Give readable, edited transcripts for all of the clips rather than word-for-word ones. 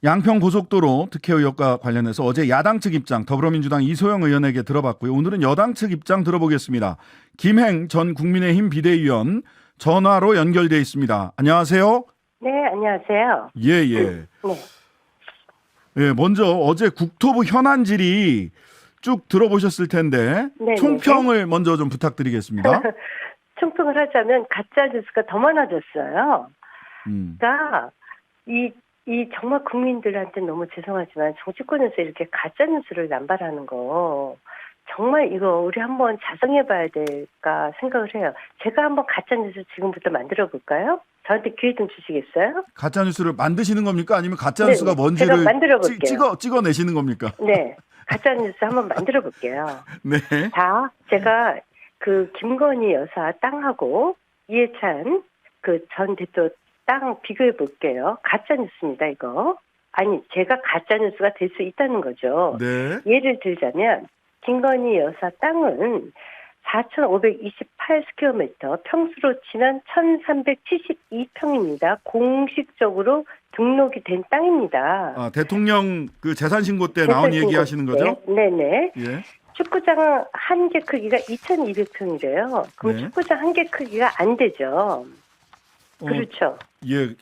양평고속도로 특혜 의혹과 관련해서 어제 야당 측 입장 더불어민주당 이소영 의원에게 들어봤고요. 오늘은 여당 측 입장 들어보겠습니다. 김행 전 국민의힘 비대위원 전화로 연결돼 있습니다. 안녕하세요. 네, 안녕하세요. 예. 네. 예, 먼저 어제 국토부 현안 질의 쭉 들어보셨을 텐데 네네. 총평을 먼저 좀 부탁드리겠습니다. 총평을 하자면 가짜 뉴스가 더 많아졌어요. 음. 그러니까 이 정말 국민들한테 너무 죄송하지만 정치권에서 이렇게 가짜 뉴스를 남발하는 거 정말 이거 우리 한번 자성해봐야 될까 생각을 해요. 제가 한번 가짜 뉴스 지금부터 만들어 볼까요? 저한테 기회 좀 주시겠어요? 가짜 뉴스를 만드시는 겁니까? 아니면 가짜 뉴스가 네네. 뭔지를 제가 만들어 볼게요. 찍어내시는 겁니까? 네, 가짜 뉴스 한번 만들어 볼게요. 네. 자, 제가 그 김건희 여사 땅하고 이해찬 그 전 대표 땅 비교해 볼게요. 가짜 뉴스입니다, 이거. 아니, 제가 가짜 뉴스가 될 수 있다는 거죠. 네. 예를 들자면 김건희 여사 땅은 4,528스퀘어미터, 평수로 치면 1,372평입니다. 공식적으로 등록이 된 땅입니다. 아, 대통령 그 재산 신고 때 나온 얘기 하시는 거죠? 네네. 예. 축구장 한 개 크기가 2,200평이래요. 그럼 네. 축구장 한 개 크기가 안 되죠. 그렇죠.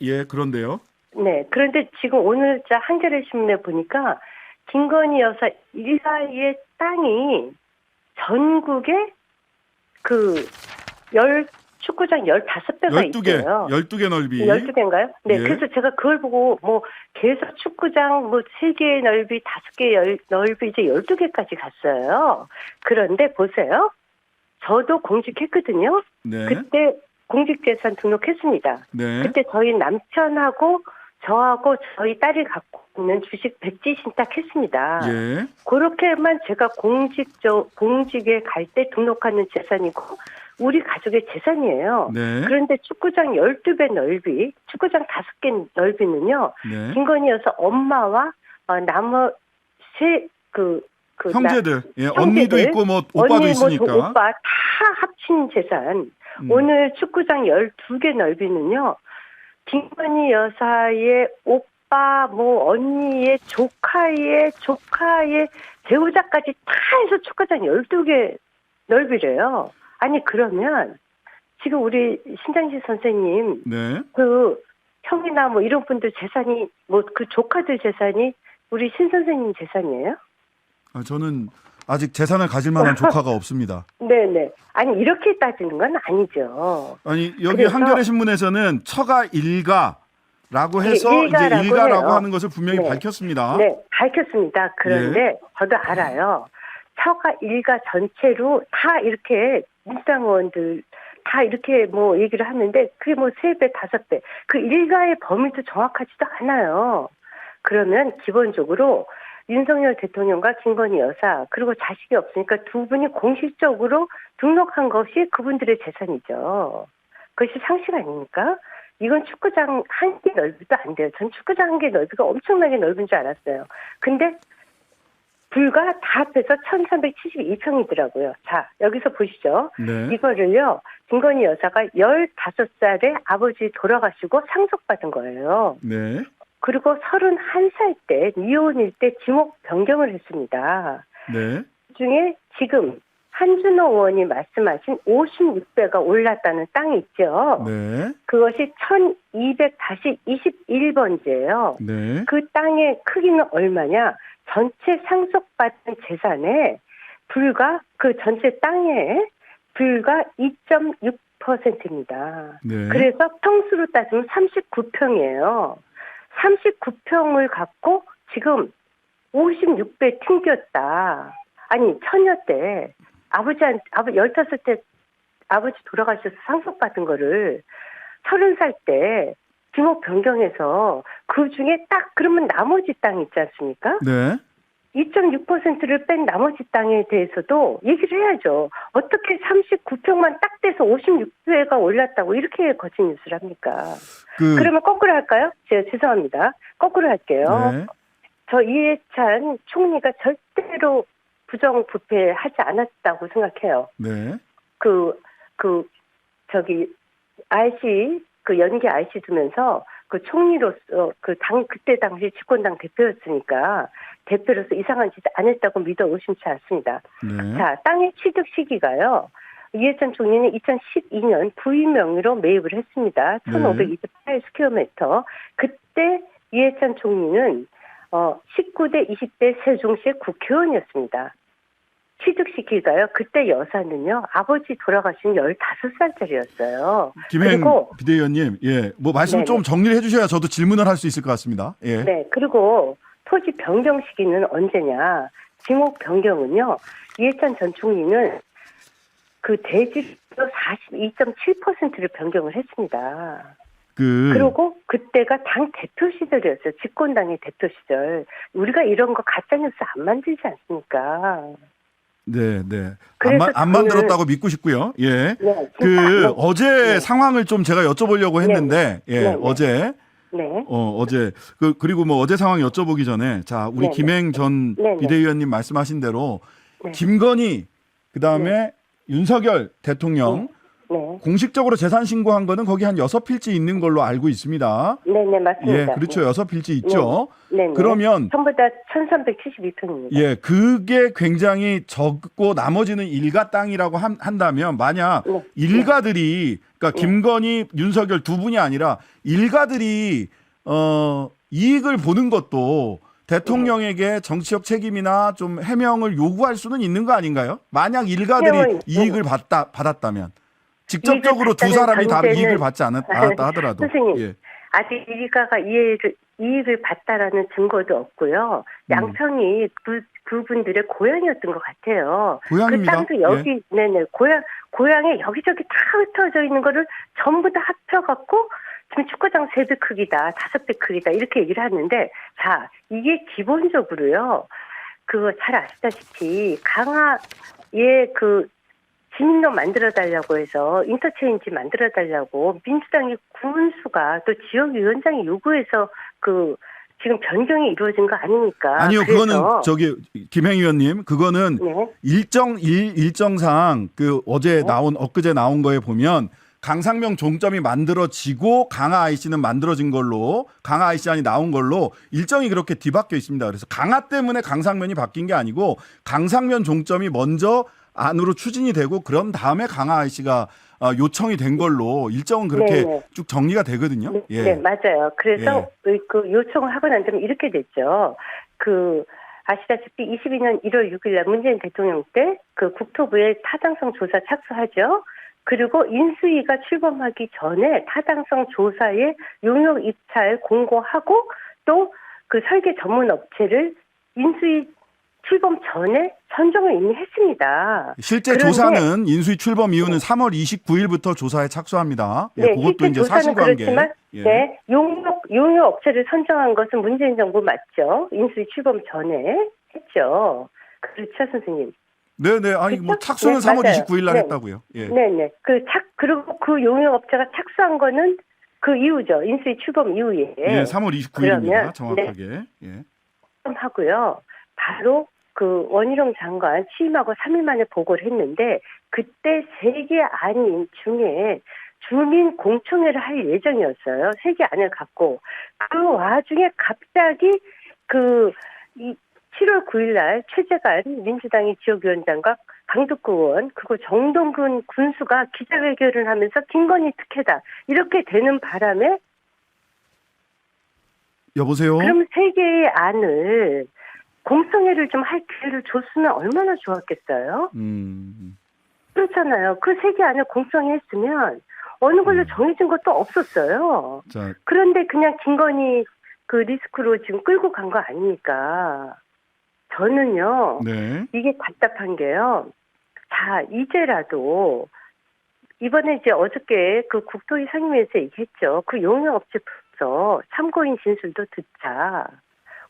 예, 그런데요. 네. 그런데 지금 오늘자 한겨레 신문에 보니까 김건희 여사 일가의 땅이 전국에 축구장 15배가 12개, 있어요. 12개 넓이. 12개인가요? 네. 예. 그래서 제가 그걸 보고 계속 축구장 3개의 넓이, 5개의 넓이 이제 12개까지 갔어요. 그런데 보세요. 저도 공직했거든요. 네. 그때 공직재산 등록했습니다. 네. 그때 저희 남편하고 저하고 저희 딸이 갖고 있는 주식 백지 신탁했습니다. 예. 그렇게만 제가 공직에 갈 때 등록하는 재산이고 우리 가족의 재산이에요. 네. 그런데 축구장 12배 넓이, 축구장 5개 넓이는요. 네. 김건희 여사 엄마와 나머지 형제들. 예, 형제들, 언니도 있고 오빠도 언니, 있으니까. 오빠 다 합친 재산. 오늘 축구장 12개 넓이는요. 김건희 여사의 오빠, 언니의 조카의 배우자까지 다 해서 축구장 12개 넓이래요. 아니, 그러면 지금 우리 신장식 선생님, 네. 그 형이나 이런 분들 재산이, 그 조카들 재산이 우리 신 선생님 재산이에요? 아, 저는 아직 재산을 가질 만한 조카가 없습니다. 네네. 아니, 이렇게 따지는 건 아니죠. 아니, 여기 그래서 한겨레 신문에서는 처가 일가라고 해서 이제 일가라고 하는 것을 분명히 네. 밝혔습니다. 네, 밝혔습니다. 그런데 저도 알아요. 처가 일가 전체로 다 이렇게 민주당 의원들 다 이렇게 얘기를 하는데 그게 3배, 5배. 그 일가의 범위도 정확하지도 않아요. 그러면 기본적으로 윤석열 대통령과 김건희 여사 그리고 자식이 없으니까 두 분이 공식적으로 등록한 것이 그분들의 재산이죠. 그것이 상식 아닙니까? 이건 축구장 한 개 넓이도 안 돼요. 전 축구장 한 개 넓이가 엄청나게 넓은 줄 알았어요. 근데 불과 다 합해서 1,372평이더라고요. 자, 여기서 보시죠. 네. 이거를요. 김건희 여사가 15살에 아버지 돌아가시고 상속받은 거예요. 네. 그리고 31살 때 미혼일 때 지목 변경을 했습니다. 네. 그중에 지금 한준호 의원이 말씀하신 56배가 올랐다는 땅이 있죠. 네. 그것이 1221번지예요. 네. 그 땅의 크기는 얼마냐? 전체 상속받은 재산의 그 전체 땅의 불과 2.6%입니다. 네. 그래서 평수로 따지면 39평이에요. 39평을 갖고 지금 56배 튕겼다. 아니, 처녀 때 15때 아버지 돌아가셔서 상속받은 거를 30살 때 지목 변경해서 그 중에 딱 그러면 나머지 땅 있지 않습니까? 네. 2.6%를 뺀 나머지 땅에 대해서도 얘기를 해야죠. 어떻게 39평만 딱 돼서 56배가 올랐다고 이렇게 거짓 뉴스를 합니까? 그러면 거꾸로 할까요? 제가 죄송합니다. 거꾸로 할게요. 네. 저 이해찬 총리가 절대로 부정부패하지 않았다고 생각해요. 네. RC, 연기 RC 두면서 그 총리로서 그때 당시 집권당 대표였으니까 대표로서 이상한 짓 안 했다고 믿어 의심치 않습니다. 네. 자, 땅의 취득 시기가요. 이해찬 총리는 2012년 부인 명의로 매입을 했습니다. 1,528 스퀘어미터. 그때 이해찬 총리는 19대 20대 세종시의 국회의원이었습니다. 취득 시기가요. 그때 여사는요. 아버지 돌아가신 15살짜리였어요. 김행 그리고 비대위원님, 예, 뭐 말씀 네네. 좀 정리를 해주셔야 저도 질문을 할 수 있을 것 같습니다. 예. 네, 그리고 토지 변경 시기는 언제냐? 징옥 변경은요. 이해찬 전 총리는 그 대지로 42.7%를 변경을 했습니다. 그리고 그때가 당 대표 시절이었어요. 집권당의 대표 시절. 우리가 이런 거 가짜뉴스 안 만들지 않습니까? 네, 네. 그래서 안 만들었다고 믿고 싶고요. 예. 네, 어제 네. 상황을 좀 제가 여쭤보려고 했는데, 예, 네. 어제. 네. 어제 그리고 뭐 어제 상황 여쭤보기 전에 자, 우리 네. 김행 전 네. 비대위원님 말씀하신 대로 네. 김건희 그다음에 윤석열 대통령 네. 공식적으로 재산 신고한 거는 거기 한 6필지 있는 걸로 알고 있습니다. 네, 맞습니다. 예, 그렇죠. 6필지 있죠. 네. 그러면 전부 다 1,372평입니다. 예, 그게 굉장히 적고 나머지는 일가 땅이라고 한다면 만약 네. 일가들이 그러니까 김건희, 윤석열 두 분이 아니라 일가들이 이익을 보는 것도 대통령에게 정치적 책임이나 좀 해명을 요구할 수는 있는 거 아닌가요? 만약 일가들이 이익을 받았다면 직접적으로 두 사람이 다 이익을 받지 않았다 하더라도 선생님, 예. 아직 일가가 이익을 봤다라는 증거도 없고요. 양평이 그분들의 고향이었던 것 같아요. 고향입니다. 그 땅도 여기, 네네, 고향에 여기저기 다 흩어져 있는 거를 전부 다 합쳐갖고 지금 축구장 3배 크기다, 5배 크기다 이렇게 얘기를 하는데, 자, 이게 기본적으로요. 잘 아시다시피 강화의 진입로 만들어달라고 해서 인터체인지 만들어달라고 민주당의 군수가 또 지역위원장이 요구해서 지금 변경이 이루어진 거 아닙니까? 아니요, 그거는 김행 의원님, 그거는 네. 일정상 엊그제 나온 거에 보면 강상면 종점이 만들어지고 강화 IC는 만들어진 걸로 강화 IC 안이 나온 걸로 일정이 그렇게 뒤바뀌어 있습니다. 그래서 강화 때문에 강상면이 바뀐 게 아니고 강상면 종점이 먼저 안으로 추진이 되고 그런 다음에 강화 IC가 요청이 된 걸로 일정은 그렇게 쭉 정리가 되거든요. 네, 예. 네, 맞아요. 그래서 요청을 하고 난 다음에 이렇게 됐죠. 아시다시피 22년 1월 6일 날 문재인 대통령 때 국토부에 타당성 조사 착수하죠. 그리고 인수위가 출범하기 전에 타당성 조사에 용역 입찰 공고하고 또 설계 전문 업체를 인수위 출범 전에 선정을 이미 했습니다. 실제 조사는 인수위 출범 이후는 3월 29일부터 조사에 착수합니다. 예, 네, 그것도 이제 사실관계. 그렇지만, 예. 네, 용역 업체를 선정한 것은 문재인 정부 맞죠? 인수위 출범 전에 했죠. 그렇죠, 선생님. 네네. 아니, 뭐 착수는 네, 3월 맞아요. 29일 날 네. 했다고요. 예. 네네. 그리고 용역 업체가 착수한 거는 이후죠. 인수위 출범 이후에. 예, 3월 29일입니다. 그러면, 정확하게. 예. 하고요. 바로 원희룡 장관 취임하고 3일 만에 보고를 했는데 그때 3개 안 중에 주민 공청회를 할 예정이었어요. 3개 안을 갖고 그 와중에 갑자기 7월 9일 날 최재관 민주당의 지역위원장과 강덕구 의원 그리고 정동근 군수가 기자회견을 하면서 김건희 특혜다 이렇게 되는 바람에 여보세요. 그럼 3개의 안을 공청회를 좀 할 기회를 줬으면 얼마나 좋았겠어요? 그렇잖아요. 그 3개 안을 공청회 했으면 어느 걸로 정해진 것도 없었어요. 자. 그런데 그냥 김건희 리스크로 지금 끌고 간 거 아닙니까? 저는요. 네. 이게 답답한 게요. 자, 이제라도 이번에 이제 어저께 국토위 상임위에서 얘기했죠. 용역업체부터 참고인 진술도 듣자.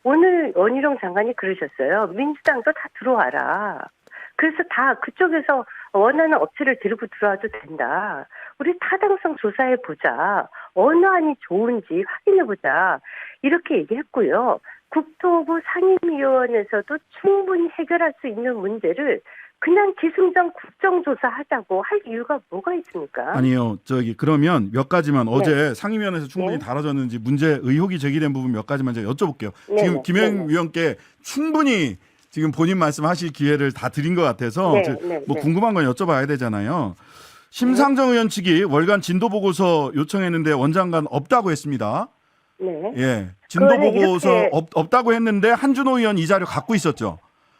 오늘 원희룡 장관이 그러셨어요. 민주당도 다 들어와라. 그래서 다 그쪽에서 원하는 업체를 데리고 들어와도 된다. 우리 타당성 조사해보자. 어느 안이 좋은지 확인해보자. 이렇게 얘기했고요. 국토부 상임위원회에서도 충분히 해결할 수 있는 문제를 그냥 기승전 국정조사 하자고 할 이유가 뭐가 있습니까? 아니요. 그러면 몇 가지만 어제 상임위원회에서 충분히 네. 다뤄졌는지 문제 의혹이 제기된 부분 몇 가지만 제가 여쭤볼게요. 네, 지금 네. 김행 네. 위원께 충분히 지금 본인 말씀하실 기회를 다 드린 것 같아서 네, 뭐 네. 궁금한 건 여쭤봐야 되잖아요. 심상정 의원 측이 월간 진도 보고서 요청했는데 원장관 없다고 했습니다. 네. 예, 진도 그거는 보고서 이렇게- 없다고 했는데 한준호 의원 이 자료 갖고 있었죠.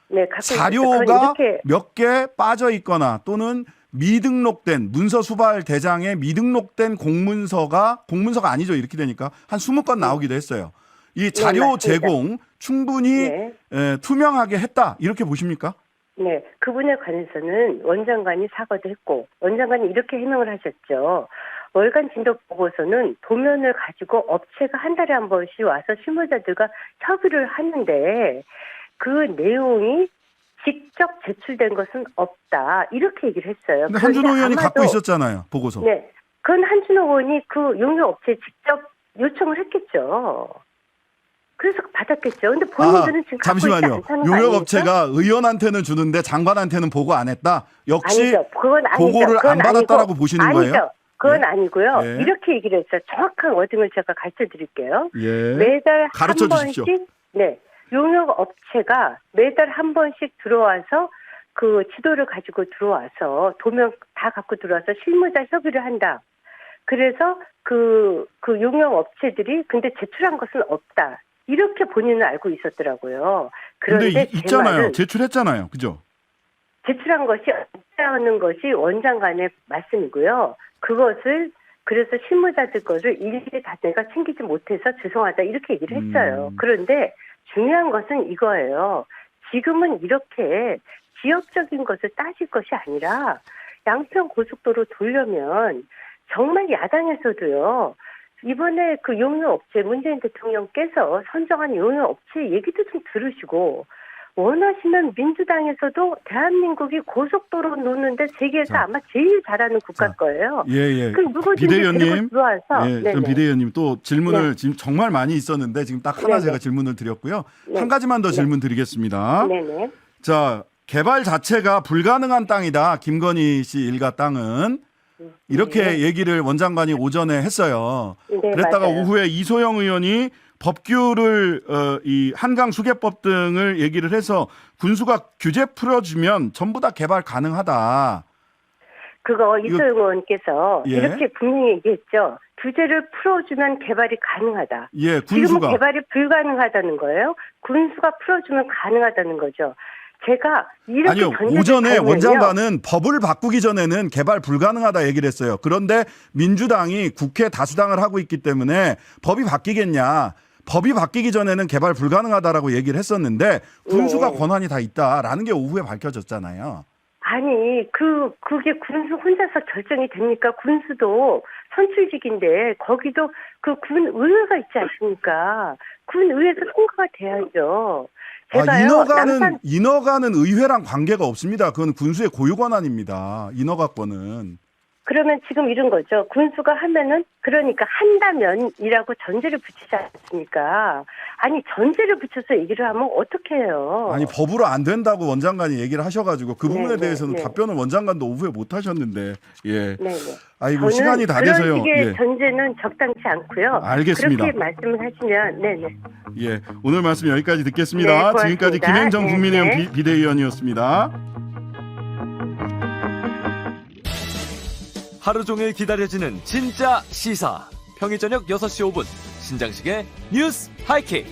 네, 갖고 있었죠. 자료가 그건 이렇게 몇 개 빠져 있거나 또는 미등록된 문서 수발 대장에 미등록된 공문서가 아니죠. 이렇게 되니까 한 20건 나오기도 했어요. 이 자료 맞습니다. 제공 충분히 네. 투명하게 했다. 이렇게 보십니까? 네, 그분에 관해서는 원장관이 사과도 했고 원장관이 이렇게 해명을 하셨죠. 월간 진도 보고서는 도면을 가지고 업체가 한 달에 한 번씩 와서 실무자들과 협의를 하는데 그 내용이 직접 제출된 것은 없다. 이렇게 얘기를 했어요. 근데 한준호 그런데 의원이 갖고 아마도- 있었잖아요. 보고서. 네, 그건 한준호 의원이 그 용역업체에 직접 요청을 했겠죠. 그래서 받았겠죠. 근데 본인들은 지금 갖고 있지 잠시만요. 않다는 거 아닙니까? 용역업체가 의원한테는 주는데 장관한테는 보고 안 했다. 역시 아니죠. 그건 아니죠. 보고를 그건 안 받았다라고 아니고, 보시는 아니죠. 거예요? 그건 예? 아니고요. 예. 이렇게 얘기를 했어요. 정확한 워딩을 제가 가르쳐 드릴게요. 예. 매달 가르쳐 한 주십시오. 번씩, 네. 용역업체가 매달 한 번씩 들어와서 그 지도를 가지고 들어와서 도면 다 갖고 들어와서 실무자 협의를 한다. 그래서 그 용역업체들이 근데 제출한 것은 없다. 이렇게 본인은 알고 있었더라고요. 근데 그런데 제 있잖아요. 말은 제출했잖아요. 그죠? 제출한 것이 없다는 것이 원장관의 말씀이고요. 그것을 그래서 실무자들 거를 일일이 다 내가 챙기지 못해서 죄송하다 이렇게 얘기를 했어요. 그런데 중요한 것은 이거예요. 지금은 이렇게 지역적인 것을 따질 것이 아니라 양평 고속도로 돌려면 정말 야당에서도요. 이번에 그 용역업체 문재인 대통령께서 선정한 용역업체 얘기도 좀 들으시고 원하시면 민주당에서도 대한민국이 고속도로 놓는데 세계에서 자. 아마 제일 잘하는 국가 거예요. 예. 그럼 누구든지 비대위원님. 데리고 들어와서 예, 네네. 전 비대위원님 또 질문을 네. 지금 정말 많이 있었는데 지금 딱 하나 네네. 제가 질문을 드렸고요. 네. 한 가지만 더 네. 질문 드리겠습니다. 네네. 자, 개발 자체가 불가능한 땅이다. 김건희 씨 일가 땅은 이렇게 네. 얘기를 원장관이 오전에 했어요. 네, 그랬다가 맞아요. 오후에 이소영 의원이 법규를 이 한강 수계법 등을 얘기를 해서 군수가 규제 풀어주면 전부 다 개발 가능하다. 그거 이소영 의원께서 예. 이렇게 분명히 얘기했죠. 규제를 풀어주면 개발이 가능하다. 예, 지금은 군수가 개발이 불가능하다는 거예요. 군수가 풀어주면 가능하다는 거죠. 제가 이렇게 아니요. 전제를 오전에 달면요. 원장관은 법을 바꾸기 전에는 개발 불가능하다 얘기를 했어요. 그런데 민주당이 국회 다수당을 하고 있기 때문에 법이 바뀌겠냐. 법이 바뀌기 전에는 개발 불가능하다라고 얘기를 했었는데 군수가 네. 권한이 다 있다라는 게 오후에 밝혀졌잖아요. 아니, 그게 군수 혼자서 결정이 됩니까? 군수도 선출직인데, 거기도 그 군의회가 있지 않습니까? 군의회에서 통과가 돼야죠. 제가요, 인허가는 의회랑 관계가 없습니다. 그건 군수의 고유 권한입니다. 인허가권은. 그러면 지금 이런 거죠. 군수가 하면은, 그러니까 한다면이라고 전제를 붙이지 않습니까? 아니, 전제를 붙여서 얘기를 하면 어떻게 해요? 아니 법으로 안 된다고 원장관이 얘기를 하셔가지고 그 부분에 네, 대해서는 네. 답변을 원장관도 오후에 못 하셨는데 예. 네네. 아이고 저는 시간이 다 그런 돼서요. 식의 예. 전제는 적당치 않고요. 알겠습니다. 그렇게 말씀을 하시면, 네네. 예. 오늘 말씀 여기까지 듣겠습니다. 네, 고맙습니다. 지금까지 김행정 네, 국민의힘 네. 비대위원이었습니다. 하루 종일 기다려지는 진짜 시사. 평일 저녁 6시 5분 신장식의 뉴스 하이킥.